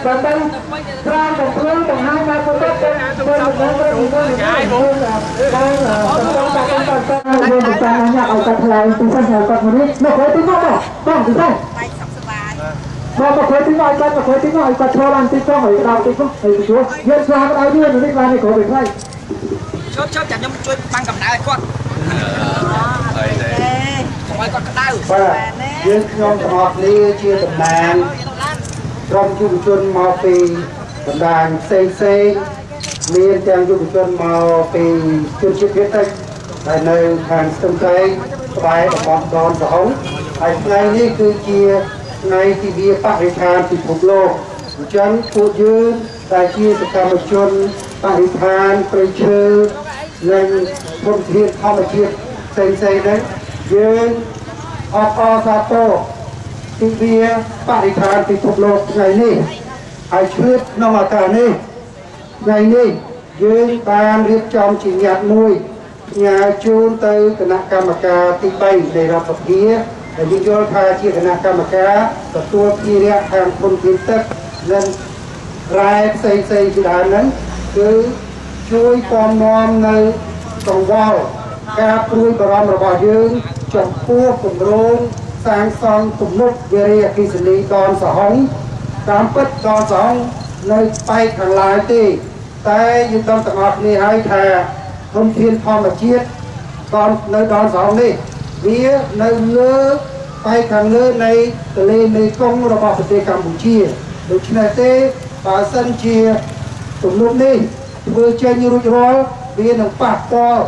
ដើម្បីត្រាំបំភ្លឺបង្ហាញមកពុទ្ធទៅទៅនឹងទៅចាយបងបងយើងទៅតាមញ៉ាំឲ្យកាត់ថ្លៃពីសិនហើយគាត់មកនេះមកទៅទីមកបងទីទៅបាយសុខសប្បាយមកទៅទីមកគាត់មកទីមកឲ្យគាត់ឈរឡើងទីចុងឲ្យដល់ទីចុងឲ្យជួយើងស្វាគមន៍ឲ្យយើងនេះបាននេះគ្រូពីខ្លះជប់ចាំខ្ញុំជួយបាំងកម្ដៅឲ្យគាត់ហើយកុំឲ្យគាត់ក្តៅបាទយើងខ្ញុំទាំងអស់គ្នាជាតំណាងក្រុមយុវជនមកពីបណ្ដាញផ្សេងមានទាំងយុវជនមកពីជនជាតិភាគតិចដែលនៅខាងស្ទឹងត្រែងក្បែរតំបន់ដនសហុងហើយថ្ងៃនេះគឺជាថ្ងៃទិវាបរិស្ថានពិភពលោកអញ្ចឹងពួកយើងដែលជាសកម្មជនបរិស្ថានព្រៃឈើនិងធនធានធម្មជាតិផ្សេងហ្នឹងយើងអបអរសាទរទិវាបរិស្ថានពិភពលោកថ្ងៃនេះហើយឆ្លៀតក្នុងឱកាសនេះថ្ងៃនេះយើងបានរៀបចំជាញត្តិមួយផ្ញើជូនទៅគណៈកម្មការទី3នៃរដ្ឋសភាដែលយើងយល់ថាជាគណៈកម្មការទទួលភារៈខាងធនធានទឹកនិងរ៉ែផ្សេងជាដើមហ្នឹងគឺជួយពំនាំនៅកង្វល់ការព្រួយបារម្ភរបស់យើងចំពោះគម្រោងសាងសង់ទំនប់វារីអគ្គិសនីដនសហុងតាមពិតដនសហុងនៅប៉ែកខាងឡើយទេតែយើងដឹងទាំងអស់គ្នាហើយថាធនធានធម្មជាតិនៅដនសហុងនេះវានៅលើប៉ែកខាងលើនៃទន្លេមេគង្គរបស់ប្រទេសកម្ពុជាដូច្នេះទេបើសិនជាទំនប់នេះធ្វើចេញរួចរាល់វានឹងប៉ះពាល់